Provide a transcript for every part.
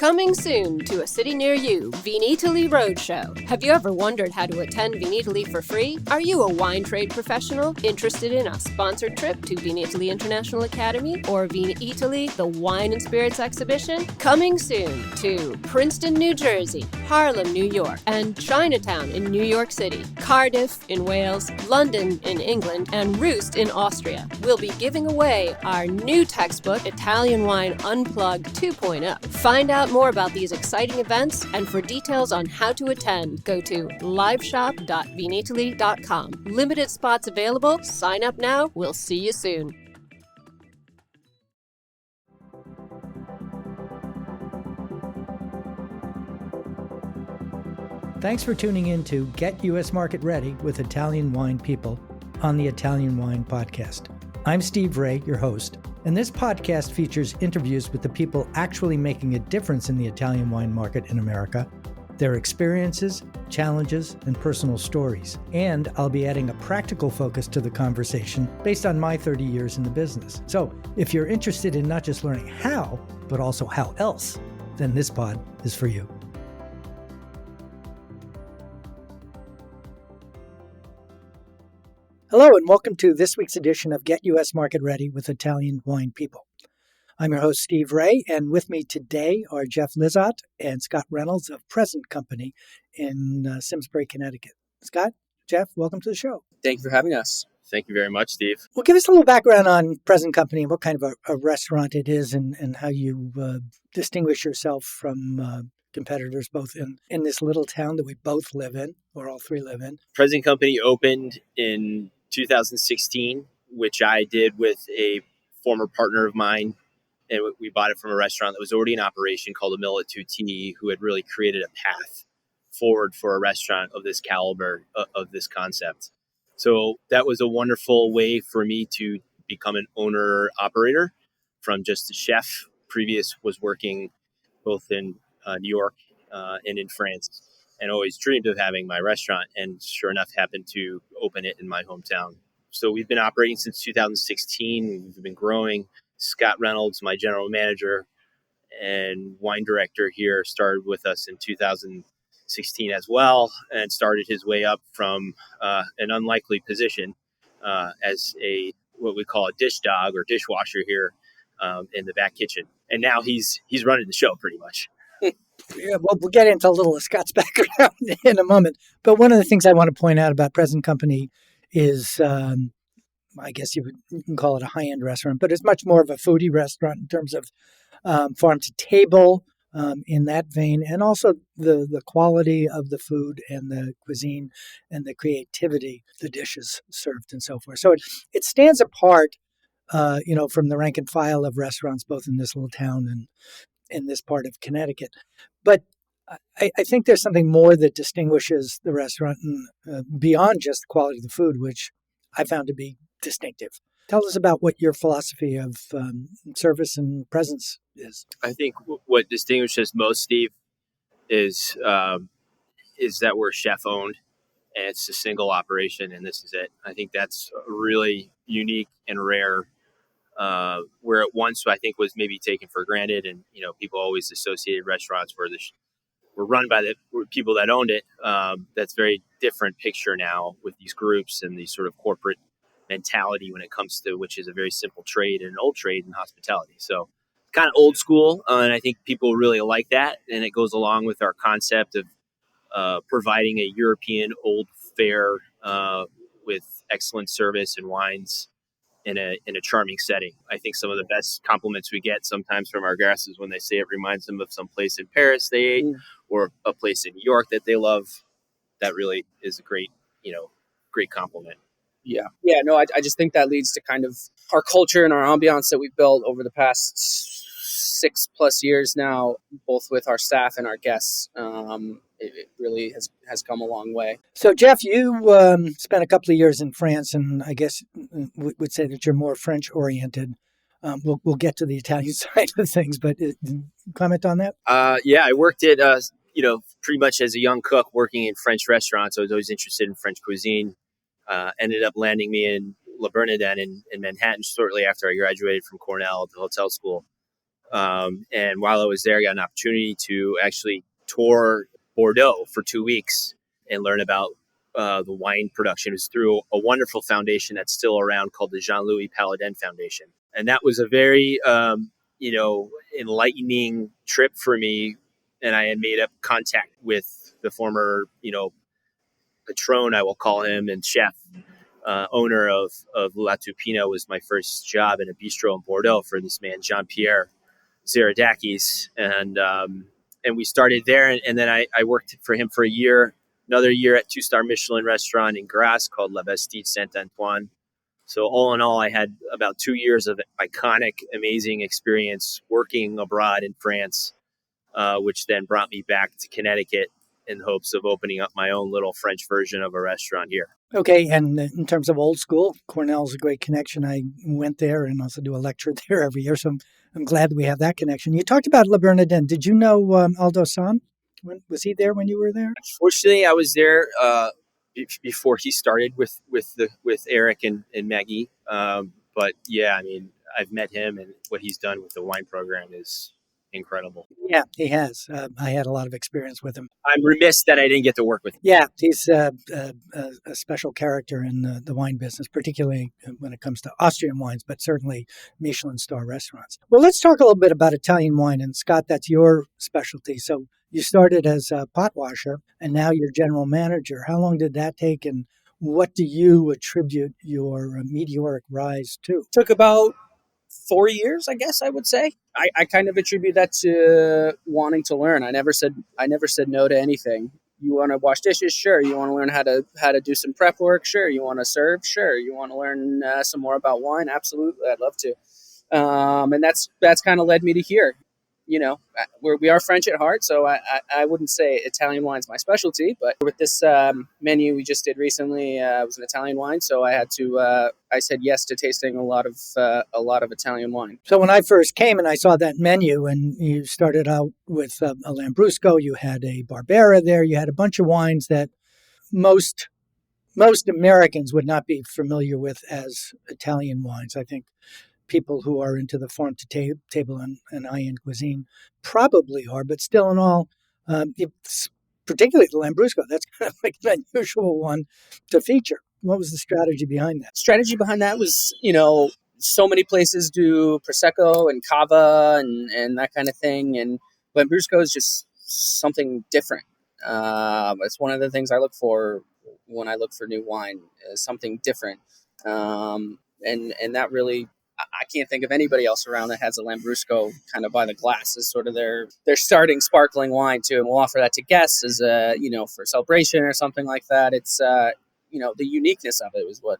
Coming soon to a city near you, Vinitaly Roadshow. Have you ever wondered how to attend Vinitaly for free? Are you a wine trade professional interested in a sponsored trip to Vinitaly International Academy or Vinitaly, the Wine and Spirits Exhibition? Coming soon to Princeton, New Jersey, Harlem, New York, and Chinatown in New York City, Cardiff in Wales, London in England, and Roost in Austria. We'll be giving away our new textbook, Italian Wine Unplugged 2.0. Find out more about these exciting events, and for details on how to attend, go to liveshop.vinitaly.com. Limited spots available. Sign up now. We'll see you soon. Thanks for tuning in to Get U.S. Market Ready with Italian Wine People on the Italian Wine Podcast. I'm Steve Raye, your host, and this podcast features interviews with the people actually making a difference in the Italian wine market in America, their experiences, challenges, and personal stories. And I'll be adding a practical focus to the conversation based on my 30 years in the business. So if you're interested in not just learning how, but also how else, then this pod is for you. Hello, and welcome to this week's edition of Get U.S. Market Ready with Italian Wine People. I'm your host, Steve Raye, and with me today are Jeff Lizotte and Scott Reynolds of Present Company in Simsbury, Connecticut. Scott, Jeff, welcome to the show. Thank you for having us. Thank you very much, Steve. Well, give us a little background on Present Company and what kind of a restaurant it is and how you distinguish yourself from competitors both in this little town that we both live in, or all three live in. Present Company opened in 2016, which I did with a former partner of mine, and we bought it from a restaurant that was already in operation called the Mill at 2T, who had really created a path forward for a restaurant of this caliber, of this concept. So that was a wonderful way for me to become an owner-operator from just a chef. Previous was working both in New York and in France, and always dreamed of having my restaurant, and sure enough happened to open it in my hometown. So we've been operating since 2016. We've been growing. Scott Reynolds, my general manager and wine director here, started with us in 2016 as well, and started his way up from an unlikely position as what we call a dish dog or dishwasher here in the back kitchen. And now he's running the show pretty much. Yeah, well, we'll get into a little of Scott's background in a moment. But one of the things I want to point out about Present Company is, I guess you can call it a high-end restaurant, but it's much more of a foodie restaurant in terms of farm to table in that vein, and also the quality of the food and the cuisine and the creativity, the dishes served and so forth. So it stands apart, from the rank and file of restaurants, both in this little town and in this part of Connecticut. But I think there's something more that distinguishes the restaurant beyond just the quality of the food, which I found to be distinctive. Tell us about what your philosophy of service and presence is. I think what distinguishes most, Steve, is that we're chef owned and it's a single operation, and this is it. I think that's really unique and rare. Where it once I think was maybe taken for granted, and people always associated restaurants were run by the people that owned it. That's a very different picture now with these groups and these sort of corporate mentality when it comes to, which is a very simple trade and an old trade in hospitality. So kind of old school, and I think people really like that, and it goes along with our concept of providing a European old fare with excellent service and wines in a charming setting. I think some of the best compliments we get sometimes from our guests is when they say it reminds them of some place in Paris they ate or a place in New York that they love. That really is a great compliment. Yeah. No, I just think that leads to kind of our culture and our ambiance that we've built over the past 6+ years now, both with our staff and our guests. It really has come a long way. So, Jeff, you spent a couple of years in France, and I guess would say that you're more French-oriented. We'll get to the Italian side of things, but comment on that? Yeah, I worked at, pretty much as a young cook working in French restaurants. I was always interested in French cuisine. Ended up landing me in Le Bernadin in Manhattan shortly after I graduated from Cornell, the hotel school. And while I was there, I got an opportunity to actually tour Bordeaux for 2 weeks and learn about the wine production. It was through a wonderful foundation that's still around called the Jean-Louis Paladin Foundation. And that was a very, enlightening trip for me. And I had made up contact with the former, patron, I will call him, and chef, owner of La Tupina. Was my first job in a bistro in Bordeaux for this man, Jean-Pierre Zaradakis. And we started there. And then I worked for him for a year, another year at 2-star Michelin restaurant in Grasse called Bastide Saint-Antoine. So all in all, I had about 2 years of iconic, amazing experience working abroad in France, which then brought me back to Connecticut in hopes of opening up my own little French version of a restaurant here. Okay, and in terms of old school, Cornell's a great connection. I went there and also do a lecture there every year, so I'm glad that we have that connection. You talked about Le Bernadin. Did you know Aldo San? Was he there when you were there? Fortunately, I was there before he started with Eric and Maggie. But yeah, I mean, I've met him, and what he's done with the wine program is incredible. Yeah, he has. I had a lot of experience with him. I'm remiss that I didn't get to work with him. Yeah, he's a special character in the wine business, particularly when it comes to Austrian wines, but certainly Michelin star restaurants. Well, let's talk a little bit about Italian wine. And Scott, that's your specialty. So you started as a pot washer, and now you're general manager. How long did that take, and what do you attribute your meteoric rise to? Took about 4 years, I guess I would say. I kind of attribute that to wanting to learn. I never said no to anything. You want to wash dishes? Sure. You want to learn how to do some prep work? Sure. You want to serve? Sure. You want to learn some more about wine? Absolutely. I'd love to. And that's kind of led me to here. We are French at heart, so I wouldn't say Italian wine's my specialty, but with this menu we just did recently, it was an Italian wine, so I said yes to tasting a lot of Italian wine. So when I first came and I saw that menu, and you started out with a Lambrusco, you had a Barbera there, you had a bunch of wines that most Americans would not be familiar with as Italian wines. I think people who are into the farm to table and high-end cuisine probably are, but still in all, particularly the Lambrusco, that's kind of like an unusual one to feature. What was the strategy behind that? Strategy behind that was, so many places do Prosecco and Cava and that kind of thing, and Lambrusco is just something different. It's one of the things I look for when I look for new wine, is something different, and that really, I can't think of anybody else around that has a Lambrusco kind of by the glass as sort of their starting sparkling wine too. And we'll offer that to guests as for celebration or something like that. It's the uniqueness of it was what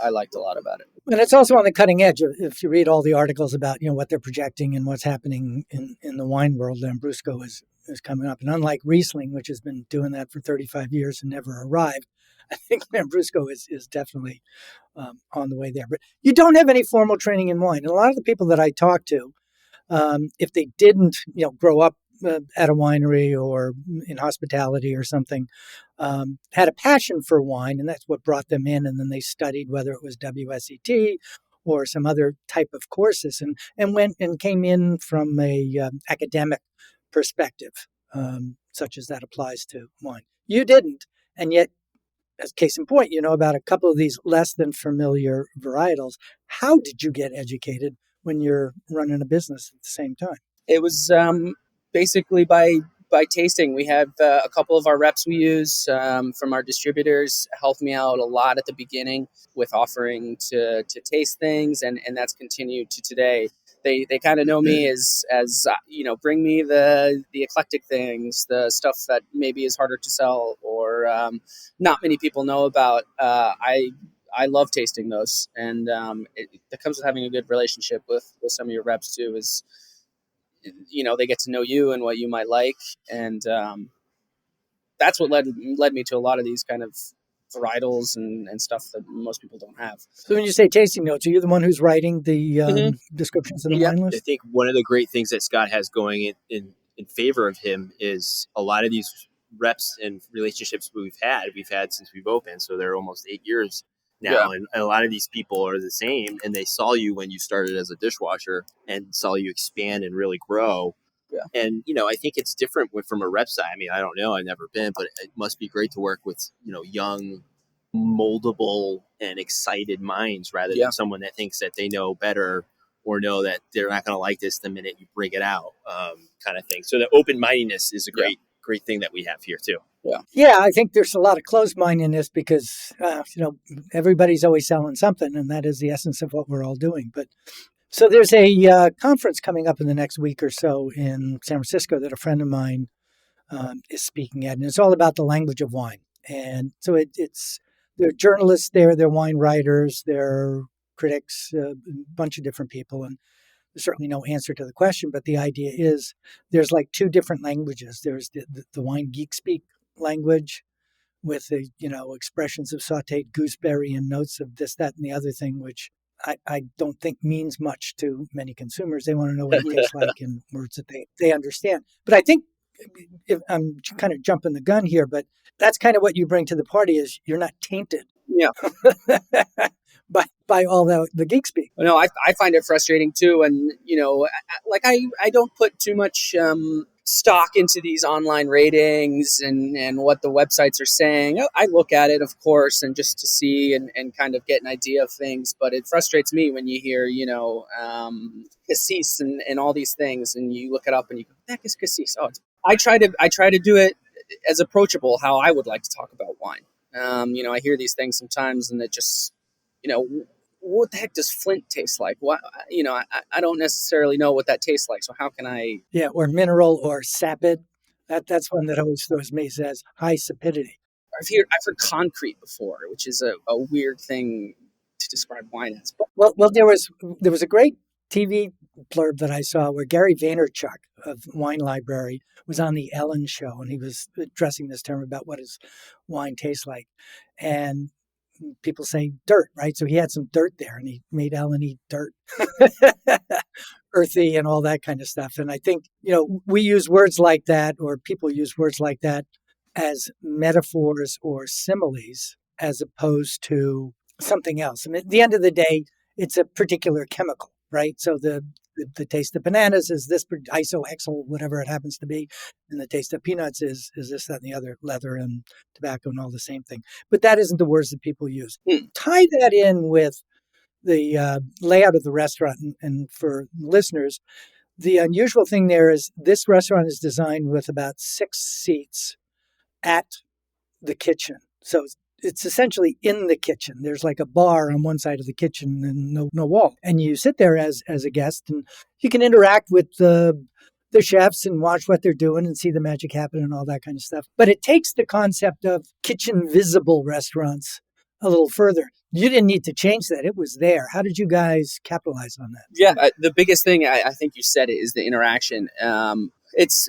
I liked a lot about it. And it's also on the cutting edge. If you read all the articles about what they're projecting and what's happening in the wine world, Lambrusco is coming up. And unlike Riesling, which has been doing that for 35 years and never arrived, I think Lambrusco is definitely on the way there. But you don't have any formal training in wine. And a lot of the people that I talk to, if they didn't grow up at a winery or in hospitality or something, had a passion for wine, and that's what brought them in. And then they studied, whether it was WSET or some other type of courses, and went and came in from a academic perspective, such as that applies to wine. You didn't, and yet, as case in point, about a couple of these less than familiar varietals. How did you get educated when you're running a business at the same time? It was basically by tasting. We have a couple of our reps we use from our distributors helped me out a lot at the beginning with offering to taste things, and that's continued to today. They kind of know me as bring me the eclectic things, the stuff that maybe is harder to sell or not many people know about. I love tasting those, and it comes with having a good relationship with some of your reps too. Is they get to know you and what you might like, and that's what led me to a lot of these kind of varietals and stuff that most people don't have. So when you say tasting notes, are you the one who's writing the descriptions of the wine list? I think one of the great things that Scott has going in favor of him is a lot of these reps and relationships we've had since we've opened. So they're almost 8 years now. And a lot of these people are the same, and they saw you when you started as a dishwasher and saw you expand and really grow. Yeah. And, I think it's different from a rep side. I mean, I don't know. I've never been, but it must be great to work with, young, moldable and excited minds rather than someone that thinks that they know better or know that they're not going to like this the minute you bring it out, kind of thing. So the open-mindedness is a great thing that we have here too. Yeah, I think there's a lot of closed-mindedness because, everybody's always selling something, and that is the essence of what we're all doing. But so there's a conference coming up in the next week or so in San Francisco that a friend of mine is speaking at, and it's all about the language of wine. And so there are journalists there, there are wine writers, there are critics, a bunch of different people, and there's certainly no answer to the question. But the idea is there's like two different languages. There's the wine geek speak language with the expressions of sautéed gooseberry and notes of this, that, and the other thing, which I don't think means much to many consumers. They want to know what it tastes like in words that they understand. But I think I'm kind of jumping the gun here, but that's kind of what you bring to the party is you're not tainted by all the geek speak. No, I find it frustrating too. And, I don't put too much stock into these online ratings and what the websites are saying. I look at it, of course, and just to see and kind of get an idea of things. But it frustrates me when you hear, cassis and all these things, and you look it up and you go, "That is cassis." Oh, I try to do it as approachable how I would like to talk about wine. I hear these things sometimes, and it just, what the heck does Flint taste like? What, I don't necessarily know what that tastes like. So how can I? Yeah, or mineral or sapid. That's one that always throws me, says high sapidity. I've heard concrete before, which is a weird thing to describe wine as. But, well, there was a great TV blurb that I saw where Gary Vaynerchuk of Wine Library was on the Ellen show, and he was addressing this term about what does wine taste like. And people say dirt, right? So he had some dirt there, and he made Ellen eat dirt, earthy and all that kind of stuff. And I think, we use words like that, or people use words like that as metaphors or similes, as opposed to something else. I mean, at the end of the day, it's a particular chemical, right? So the taste of bananas is this isohexyl, whatever it happens to be. And the taste of peanuts is this, that, and the other, leather and tobacco and all the same thing. But that isn't the words that people use. Tie that in with the layout of the restaurant. And for listeners, the unusual thing there is this restaurant is designed with about 6 seats at the kitchen. So it's essentially in the kitchen. There's like a bar on one side of the kitchen and no wall. And you sit there as a guest, and you can interact with the chefs and watch what they're doing and see the magic happen and all that kind of stuff. But it takes the concept of kitchen visible restaurants a little further. You didn't need to change that. It was there. How did you guys capitalize on that? Yeah, the biggest thing I think you said it is the interaction. It's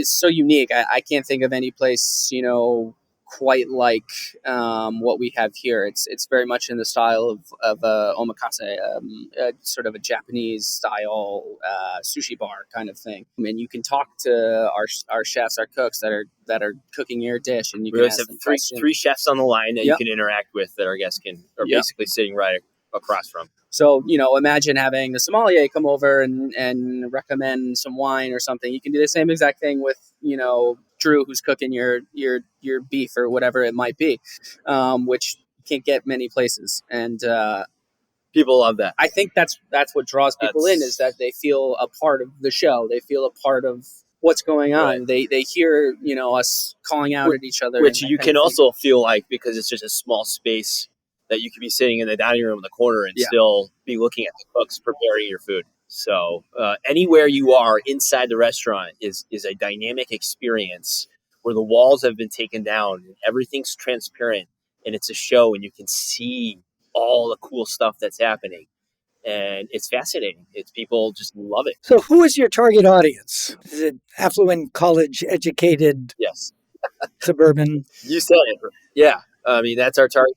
so unique. I can't think of any place, quite like what we have here. It's very much in the style of omakase, sort of a Japanese style sushi bar kind of thing. I mean, you can talk to our chefs, our cooks that are cooking your dish, and you can ask them questions. Three chefs on the line that you can interact with that our guests are basically sitting right across from. So, imagine having the sommelier come over and recommend some wine or something. You can do the same exact thing with, Drew, who's cooking your beef or whatever it might be, which you can't get many places. And people love that. I think that's what draws people in, is that they feel a part of the show. They feel a part of what's going on. Right. They hear, us calling out at each other. Which you can also feel like, because it's just a small space, that you could be sitting in the dining room in the corner and still be looking at the cooks preparing your food. So anywhere you are inside the restaurant is a dynamic experience where the walls have been taken down and everything's transparent, and it's a show, and you can see all the cool stuff that's happening. And it's fascinating. People just love it. So who is your target audience? Is it affluent, college-educated? Yes. Suburban? You said it. Yeah. I mean, that's our target.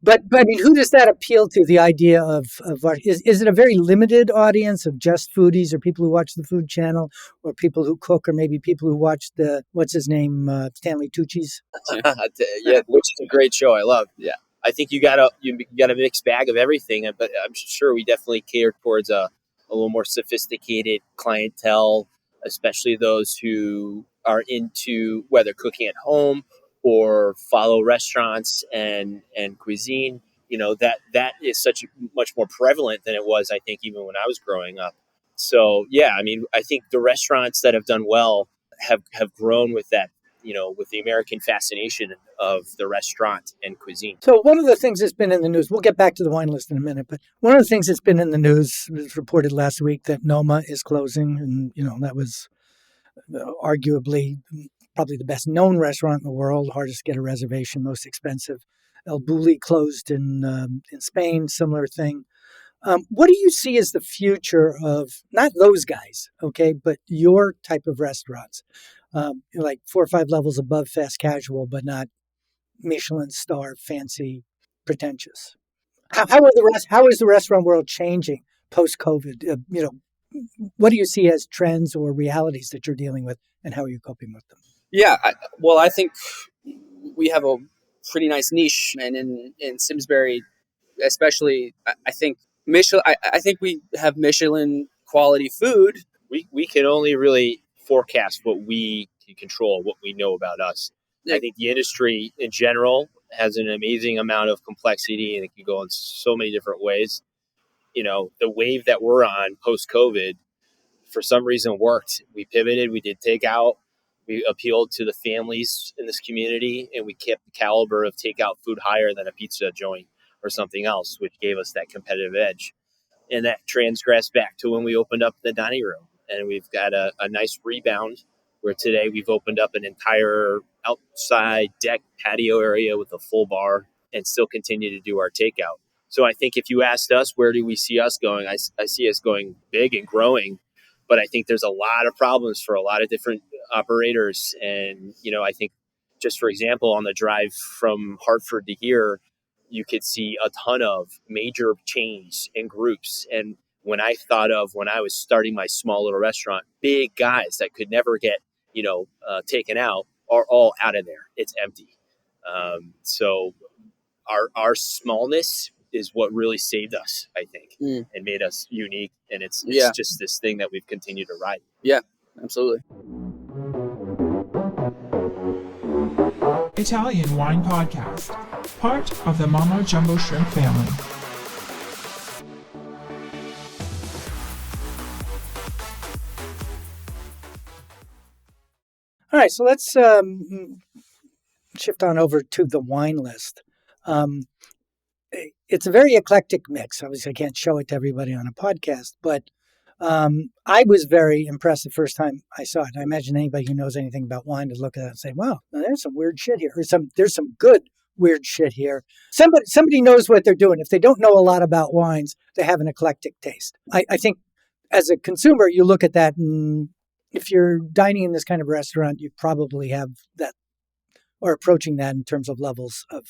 But I mean, who does that appeal to? The idea of is it a very limited audience of just foodies, or people who watch the Food Channel, or people who cook, or maybe people who watch the what's his name, Stanley Tucci's? Yeah, which is a great show. I love. Yeah, I think you got a mixed bag of everything, but I'm sure we definitely cater towards a little more sophisticated clientele, especially those who are into whether cooking at home or follow restaurants and cuisine. That is such much more prevalent than it was, I think, even when I was growing up. So yeah, I mean, I think the restaurants that have done well have grown with that, with the American fascination of the restaurant and cuisine. So one of the things that's been in the news, we'll get back to the wine list in a minute, but one of the things that's been in the news was reported last week that Noma is closing, and that was arguably probably the best known restaurant in the world, hardest to get a reservation, most expensive. El Bulli closed in Spain, similar thing. What do you see as the future of not those guys, okay, but your type of restaurants, like 4 or 5 levels above fast casual, but not Michelin star, fancy, pretentious? How is the restaurant world changing post COVID? What do you see as trends or realities that you're dealing with, and how are you coping with them? Yeah, I think we have a pretty nice niche, and in Simsbury, especially, I think Michelin. I think we have Michelin quality food. We can only really forecast what we can control, what we know about us. I think the industry in general has an amazing amount of complexity, and it can go in so many different ways. The wave that we're on post COVID, for some reason, worked. We pivoted. We did takeout. We appealed to the families in this community, and we kept the caliber of takeout food higher than a pizza joint or something else, which gave us that competitive edge. And that transgressed back to when we opened up the dining room. And we've got a nice rebound where today we've opened up an entire outside deck patio area with a full bar and still continue to do our takeout. So I think if you asked us, where do we see us going? I see us going big and growing, but I think there's a lot of problems for a lot of different operators. And, I think just for example, on the drive from Hartford to here, you could see a ton of major chains and groups. And when I was starting my small little restaurant, big guys that could never get, taken out are all out of there. It's empty. So our smallness is what really saved us, I think, and made us unique. And it's just this thing that we've continued to ride. Yeah, absolutely. Italian Wine Podcast, part of the Mama Jumbo Shrimp family. All right, so let's shift on over to the wine list. It's a very eclectic mix. Obviously, I can't show it to everybody on a podcast, but I was very impressed the first time I saw it. I imagine anybody who knows anything about wine would look at it and say, wow, there's some weird shit here. Or there's some good weird shit here. Somebody knows what they're doing. If they don't know a lot about wines, they have an eclectic taste. I think as a consumer, you look at that, and if you're dining in this kind of restaurant, you probably have that or approaching that in terms of levels of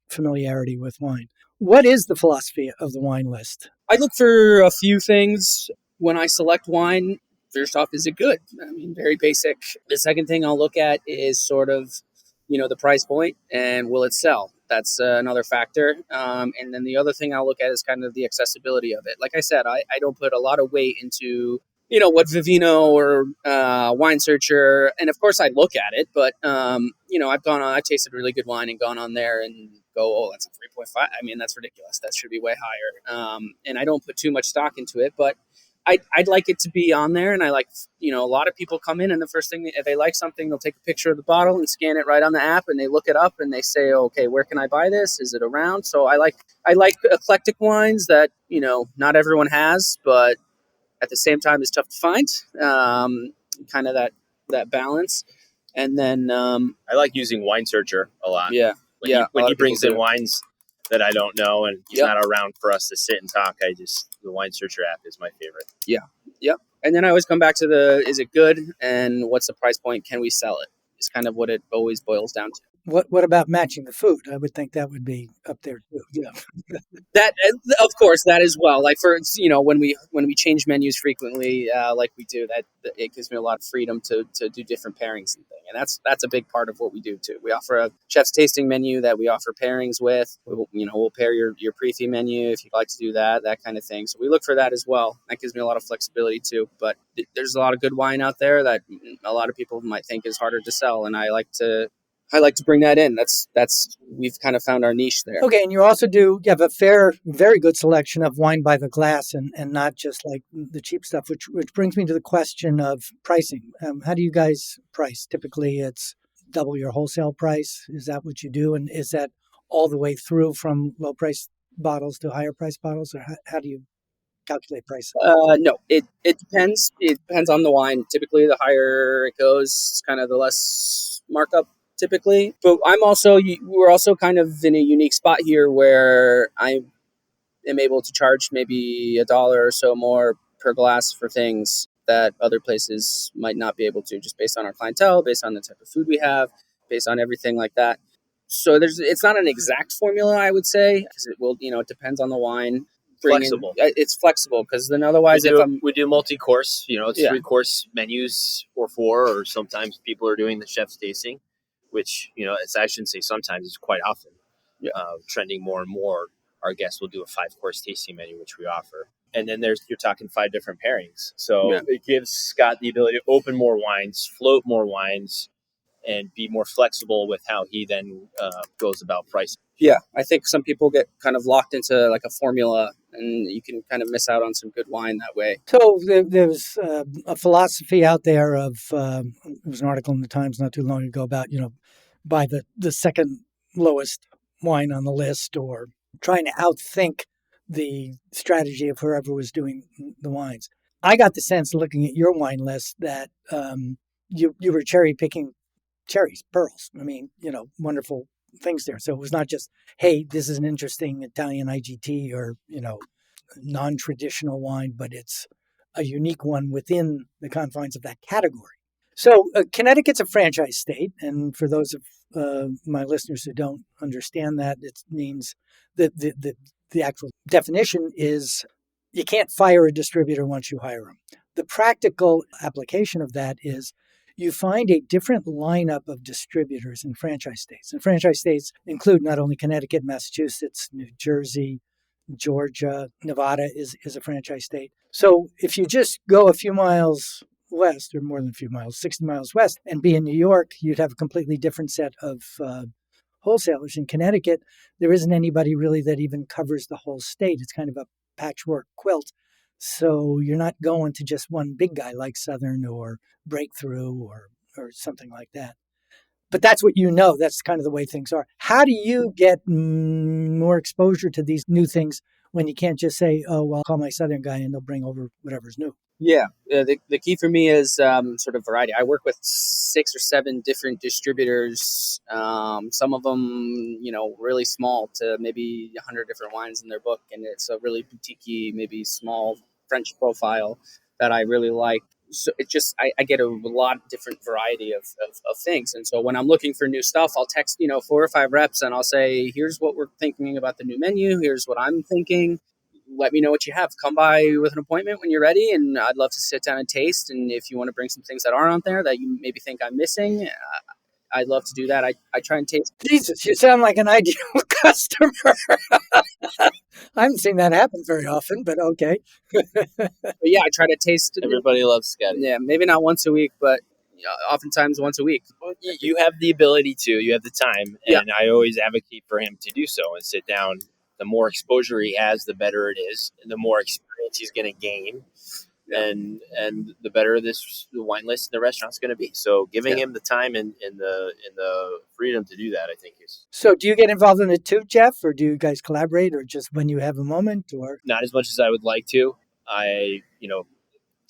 familiarity with wine. What is the philosophy of the wine list? I look for a few things when I select wine. First off, is it good? I mean, very basic. The second thing I'll look at is sort of, the price point and will it sell? That's another factor. And then the other thing I'll look at is kind of the accessibility of it. Like I said, I don't put a lot of weight into, what Vivino or Wine Searcher. And of course I look at it, but, I've tasted really good wine and gone on there and go, oh, that's a 3.5. I mean, that's ridiculous. That should be way higher. And I don't put too much stock into it, but I'd like it to be on there. And I like, a lot of people come in and the first thing, if they like something, they'll take a picture of the bottle and scan it right on the app and they look it up and they say, okay, where can I buy this? Is it around? So I like eclectic wines that, not everyone has, but at the same time, it's tough to find, kind of that balance. And then I like using Wine Searcher a lot. Yeah. When he brings in wines that I don't know and he's not around for us to sit and talk, the Wine Searcher app is my favorite. Yeah. And then I always come back to is it good and what's the price point? Can we sell it? It's kind of what it always boils down to. What about matching the food? I would think that would be up there too. Yeah. That, of course, that as well. Like for when we change menus frequently, like we do, that it gives me a lot of freedom to do different pairings and things. And that's a big part of what we do too. We offer a chef's tasting menu that we offer pairings with. We'll pair your pre-fee menu if you'd like to do that kind of thing. So we look for that as well. That gives me a lot of flexibility too. But there's a lot of good wine out there that a lot of people might think is harder to sell, and I like to bring that in. That's we've kind of found our niche there. Okay, and you have a very good selection of wine by the glass, and not just like the cheap stuff. Which brings me to the question of pricing. How do you guys price? Typically, it's double your wholesale price. Is that what you do? And is that all the way through from low price bottles to higher price bottles, or how do you calculate price? No, it depends. It depends on the wine. Typically, the higher it goes, kind of the less markup typically. But we're also kind of in a unique spot here where I am able to charge maybe $1 or so more per glass for things that other places might not be able to, just based on our clientele, based on the type of food we have, based on everything like that. So it's not an exact formula, I would say, because it depends on the wine. Flexible. It's flexible, because then otherwise we do multi-course, it's 3-course menus or 4, or sometimes people are doing the chef's tasting, which, I shouldn't say sometimes, it's quite often. Trending more and more, our guests will do a 5-course tasting menu, which we offer. And then you're talking 5 different pairings. So it gives Scott the ability to open more wines, float more wines, and be more flexible with how he then goes about pricing. Yeah, I think some people get kind of locked into like a formula, and you can kind of miss out on some good wine that way. So there's a philosophy out there of, there was an article in the Times not too long ago about, buy the second lowest wine on the list, or trying to outthink the strategy of whoever was doing the wines. I got the sense, looking at your wine list, that you were cherry picking cherries, pearls. I mean, wonderful things there. So it was not just, hey, this is an interesting Italian IGT or, non-traditional wine, but it's a unique one within the confines of that category. So Connecticut's a franchise state. And for those of my listeners who don't understand that, it means that the actual definition is you can't fire a distributor once you hire them. The practical application of that is you find a different lineup of distributors in franchise states. And franchise states include not only Connecticut, Massachusetts, New Jersey, Georgia, Nevada is a franchise state. So if you just go a few miles west, or more than a few miles, 60 miles west, and be in New York, you'd have a completely different set of wholesalers. In Connecticut, there isn't anybody really that even covers the whole state. It's kind of a patchwork quilt. So you're not going to just one big guy like Southern or Breakthrough or something like that. But that's what that's kind of the way things are. How do you get more exposure to these new things when you can't just say, oh, well, I'll call my Southern guy and they'll bring over whatever's new? Yeah, the key for me is sort of variety. I work with 6 or 7 different distributors. Some of them, really small, to maybe 100 different wines in their book, and it's a really boutique-y, maybe small French profile that I really like. So it just I get a lot of different variety of things, and so when I'm looking for new stuff, I'll text 4 or 5 reps, and I'll say, here's what we're thinking about the new menu. Here's what I'm thinking. Let me know what you have. Come by with an appointment when you're ready, and I'd love to sit down and taste. And if you want to bring some things that aren't on there that you maybe think I'm missing, I'd love to do that. I try and taste. Jesus, you sound like an ideal customer. I haven't seen that happen very often, but okay. But yeah, I try to taste. Everybody loves Scotty. Yeah, maybe not once a week, but oftentimes once a week. You have the ability to, you have the time, and I always advocate for him to do so and sit down. The more exposure he has, the better it is, and the more experience he's going to gain, and the better the wine list in the restaurant's going to be. So giving him the time and the freedom to do that, I think is. So do you get involved in it too, Jeff, or do you guys collaborate, or just when you have a moment, or? Not as much as I would like to. I,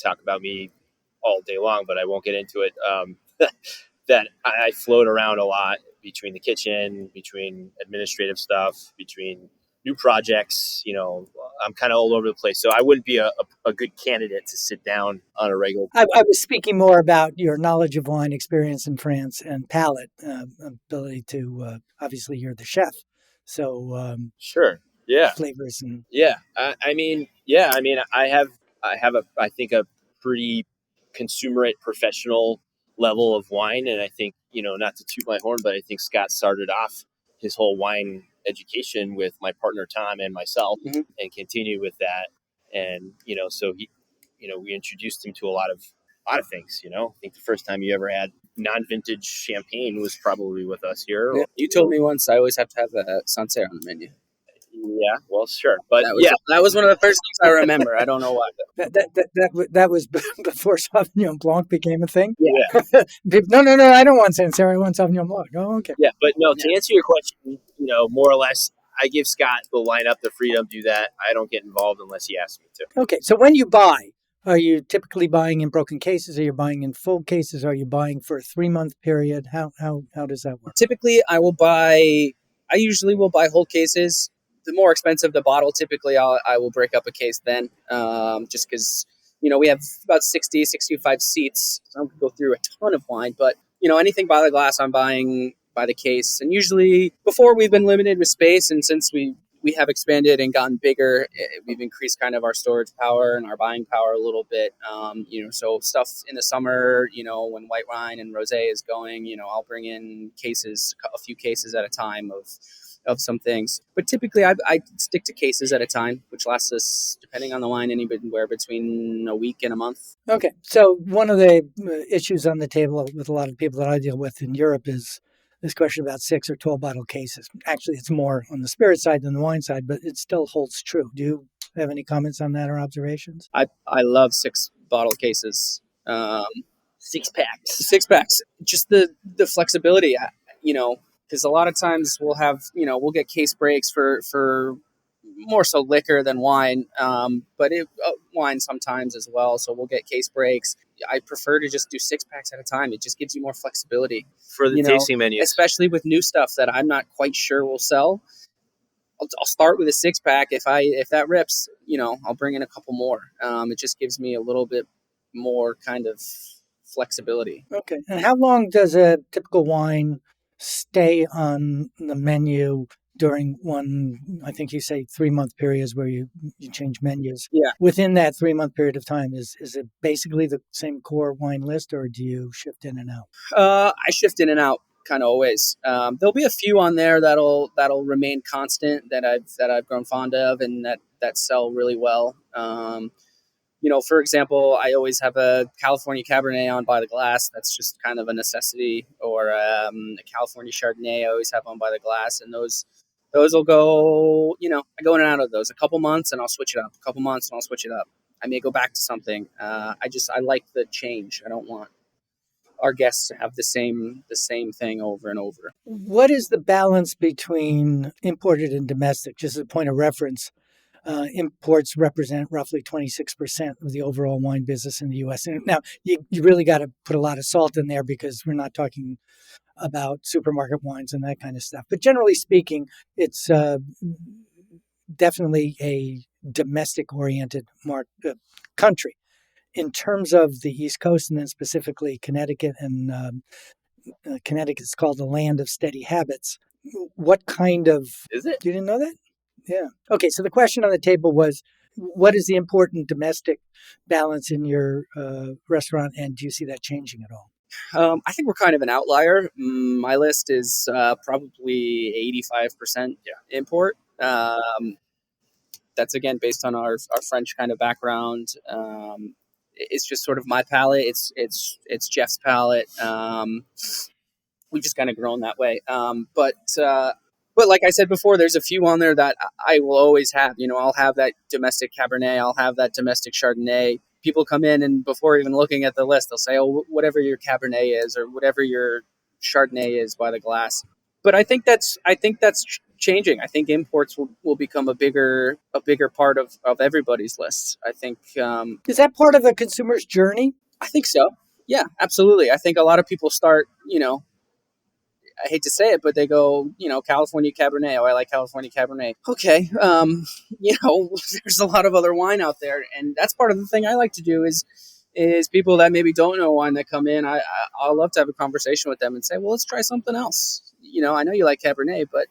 talk about me all day long, but I won't get into it. That I float around a lot between the kitchen, between administrative stuff, between new projects. I'm kind of all over the place. So I wouldn't be a good candidate to sit down on a regular. I was speaking more about your knowledge of wine, experience in France, and palate ability to. Obviously, you're the chef, so Sure. Yeah. flavors and Yeah. I think a pretty consumerate professional level of wine. And I think, not to toot my horn, but I think Scott started off his whole wine education with my partner, Tom, and myself, and continued with that. And, so we introduced him to a lot of things, I think the first time you ever had non-vintage champagne was probably with us here. Yeah. You told me once I always have to have a Sancerre on the menu. Yeah, well, sure, but that was one of the first things I remember. I don't know why. that was before Sauvignon Blanc became a thing. Yeah. No, I don't want Sancerre. I want Sauvignon Blanc. Oh, okay. Yeah, but no. To answer your question, more or less, I give Scott the lineup, the freedom to do that. I don't get involved unless he asks me to. Okay, so when you buy, are you typically buying in broken cases? Are you buying in full cases? Are you buying for a 3-month period? How does that work? Typically, I usually will buy whole cases. The more expensive the bottle, typically I will break up a case then, just because, we have about 60, 65 seats. So I don't go through a ton of wine, but, anything by the glass, I'm buying by the case. And usually before we've been limited with space, and since we have expanded and gotten bigger, we've increased kind of our storage power and our buying power a little bit. So stuff in the summer, when white wine and rosé is going, I'll bring in cases, a few cases at a time of some things. But typically I stick to cases at a time, which lasts us, depending on the wine, anywhere between a week and a month. Okay. So one of the issues on the table with a lot of people that I deal with in Europe is this question about 6 or 12 bottle cases. Actually, it's more on the spirit side than the wine side, but it still holds true. Do you have any comments on that or observations? I love 6 bottle cases. 6 packs. 6 packs. Just the flexibility, because a lot of times we'll have, we'll get case breaks for more so liquor than wine, but wine sometimes as well. So we'll get case breaks. I prefer to just do 6 packs at a time. It just gives you more flexibility for the tasting menus, especially with new stuff that I'm not quite sure will sell. I'll start with a 6 pack. If that rips, I'll bring in a couple more. It just gives me a little bit more kind of flexibility. Okay. And how long does a typical wine stay on the menu during one, I think you say 3-month periods where you change menus? Yeah. Within that 3-month period of time, is it basically the same core wine list, or do you shift in and out? I shift in and out kind of always. There'll be a few on there that'll remain constant that I've grown fond of and that sell really well. For example, I always have a California Cabernet on by the glass. That's just kind of a necessity. Or a California Chardonnay I always have on by the glass. And those will go, I go in and out of those a couple months and I'll switch it up. A couple months and I'll switch it up. I may go back to something. I like the change. I don't want our guests to have the same thing over and over. What is the balance between imported and domestic? Just as a point of reference, imports represent roughly 26% of the overall wine business in the U.S. And now, you really got to put a lot of salt in there because we're not talking about supermarket wines and that kind of stuff. But generally speaking, it's definitely a domestic-oriented country. In terms of the East Coast and then specifically Connecticut, and Connecticut's called the land of steady habits. What kind of... Is it? You didn't know that? Yeah. Okay, so the question on the table was, what is the important domestic balance in your restaurant, and do you see that changing at all? I think we're kind of an outlier. My list is probably 85% import. That's, again, based on our French kind of background. It's just sort of my palate. It's Jeff's palate. We've just kind of grown that way. But like I said before, there's a few on there that I will always have. I'll have that domestic Cabernet. I'll have that domestic Chardonnay. People come in and before even looking at the list, they'll say, "Oh, whatever your Cabernet is, or whatever your Chardonnay is by the glass." But I think that's changing. I think imports will become a bigger part of everybody's lists. I think. Is that part of the consumer's journey? I think so. Yeah, absolutely. I think a lot of people start, I hate to say it, but they go, California Cabernet. Oh, I like California Cabernet. Okay. There's a lot of other wine out there. And that's part of the thing I like to do is people that maybe don't know wine that come in. I'll love to have a conversation with them and say, well, let's try something else. I know you like Cabernet, but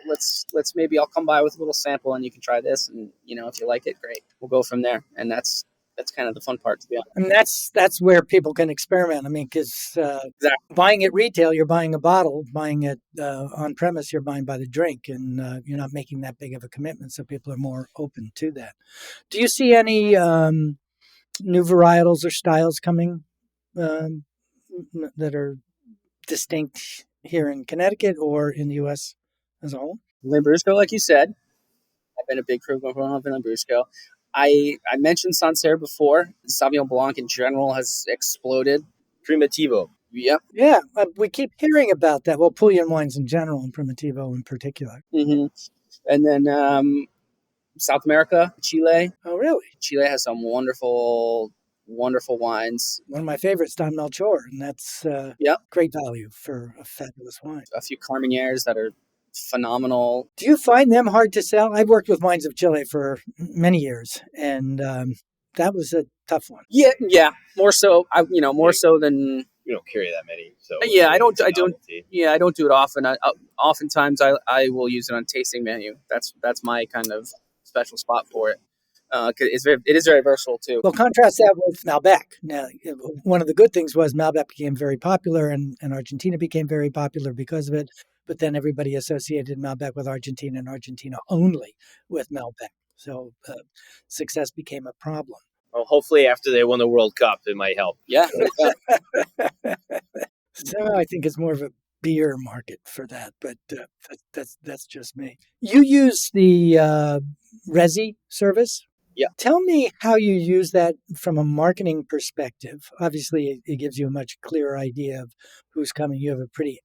let's maybe I'll come by with a little sample and you can try this. And, if you like it, great. We'll go from there. And that's kind of the fun part, to be honest. I mean, that's where people can experiment. I mean, because Exactly. buying at retail, you're buying a bottle. Buying it on premise, you're buying by the drink, and you're not making that big of a commitment. So people are more open to that. Do you see any new varietals or styles coming that are distinct here in Connecticut or in the U.S. as a whole? Lambrusco, like you said, I've been a big proponent of Lambrusco. I mentioned Sancerre before. Sauvignon Blanc in general has exploded. Primitivo. Yep. Yeah, we keep hearing about that. Well, Pulian wines in general and Primitivo in particular. Mm-hmm. And then South America, Chile. Oh, really? Chile has some wonderful, wonderful wines. One of my favorites, Don Melchor, and that's great value for a fabulous wine. A few Carmenères that are phenomenal. Do you find them hard to sell? I've worked with Wines of Chile for many years, and that was a tough one. Yeah, more so. More so than. We don't carry that many, so yeah, I don't do it often. Oftentimes I will use it on tasting menu. That's my kind of special spot for it. It is very versatile too. Well, contrast that with Malbec. Now, one of the good things was Malbec became very popular, and Argentina became very popular because of it. But then everybody associated Malbec with Argentina and Argentina only with Malbec. So success became a problem. Well, hopefully after they won the World Cup, it might help. Yeah. So I think it's more of a beer market for that, but that's just me. You use the Resi service? Yeah. Tell me how you use that from a marketing perspective. Obviously, it gives you a much clearer idea of who's coming. You have a pretty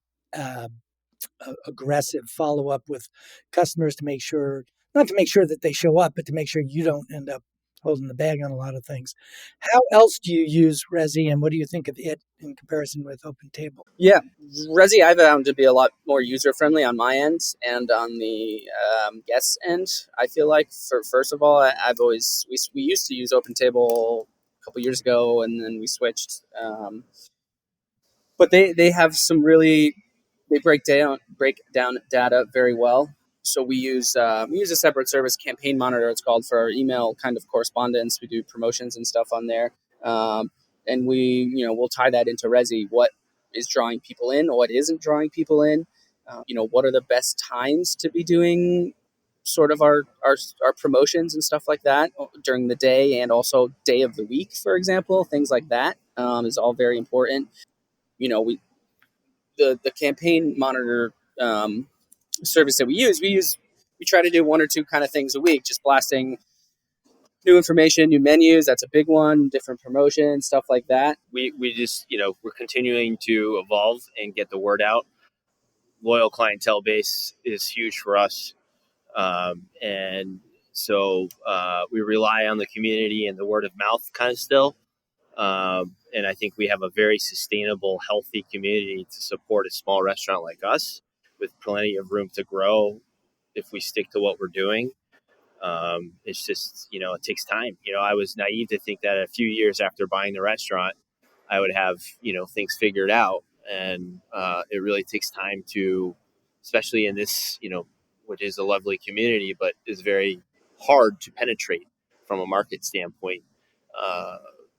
aggressive follow-up with customers to make sure, not to make sure that they show up, but to make sure you don't end up holding the bag on a lot of things. How else do you use Resi, and what do you think of it in comparison with Open Table? Yeah, Resi I found to be a lot more user-friendly on my end and on the guest end. I feel like, first of all, we used to use Open Table a couple years ago, and then we switched. But they have some really, they break down data very well. So we use a separate service, Campaign Monitor, it's called, for our email kind of correspondence. We do promotions and stuff on there, and we'll tie that into Resi. What is drawing people in? What isn't drawing people in? What are the best times to be doing sort of our promotions and stuff like that during the day, and also day of the week, for example. Things like that is all very important. The Campaign Monitor service that we try to do one or two kind of things a week, just blasting new information, new menus. That's a big one. Different promotions, stuff like that. We just, we're continuing to evolve and get the word out. Loyal clientele base is huge for us. And so we rely on the community and the word of mouth kind of still. And I think we have a very sustainable, healthy community to support a small restaurant like us, with plenty of room to grow if we stick to what we're doing. It's just, it takes time. I was naive to think that a few years after buying the restaurant, I would have, things figured out. And it really takes time to, especially in this, which is a lovely community, but is very hard to penetrate from a market standpoint,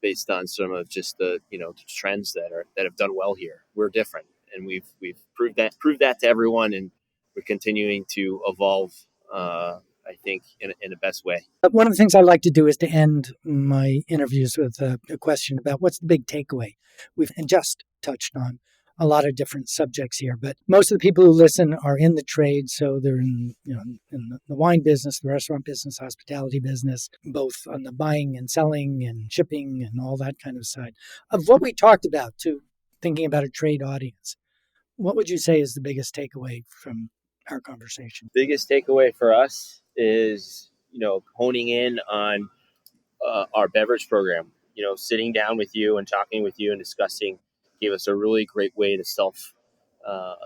based on some of just the trends that have done well here. We're different, and we've proved that to everyone, and we're continuing to evolve. I think in the best way. One of the things I like to do is to end my interviews with a question about what's the big takeaway. We've just touched on a lot of different subjects here, but most of the people who listen are in the trade, so they're in the wine business, the restaurant business, hospitality business, both on the buying and selling and shipping and all that kind of side. Of what we talked about, to thinking about a trade audience, what would you say is the biggest takeaway from our conversation? Biggest takeaway for us is, honing in on our beverage program. Sitting down with you and talking with you and discussing gave us a really great way to self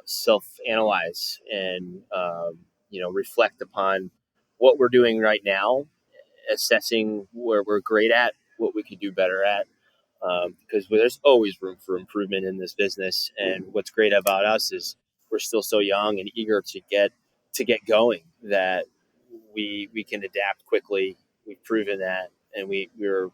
self-analyze and, reflect upon what we're doing right now, assessing where we're great at, what we could do better at, because there's always room for improvement in this business. And what's great about us is we're still so young and eager to get going that we can adapt quickly. We've proven that, and we're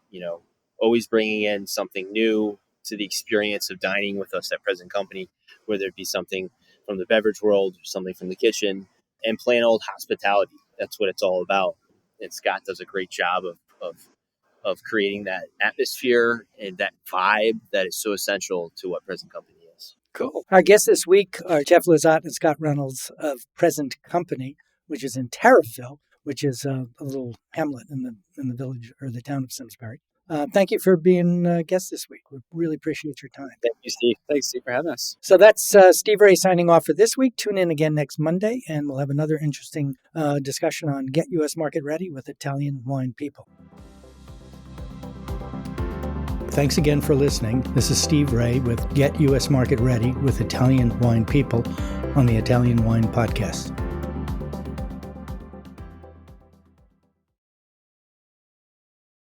always bringing in something new to the experience of dining with us at Present Company, whether it be something from the beverage world or something from the kitchen, and plain old hospitality. That's what it's all about. And Scott does a great job of creating that atmosphere and that vibe that is so essential to what Present Company is. Cool. Our guests this week are Jeff Lizotte and Scott Reynolds of Present Company, which is in Tariffville, which is a little hamlet in the village or the town of Simsbury. Thank you for being guests this week. We really appreciate your time. Thank you, Steve. Thanks, Steve, for having us. So that's Steve Raye signing off for this week. Tune in again next Monday, and we'll have another interesting discussion on Get U.S. Market Ready with Italian Wine People. Thanks again for listening. This is Steve Raye with Get U.S. Market Ready with Italian Wine People on the Italian Wine Podcast.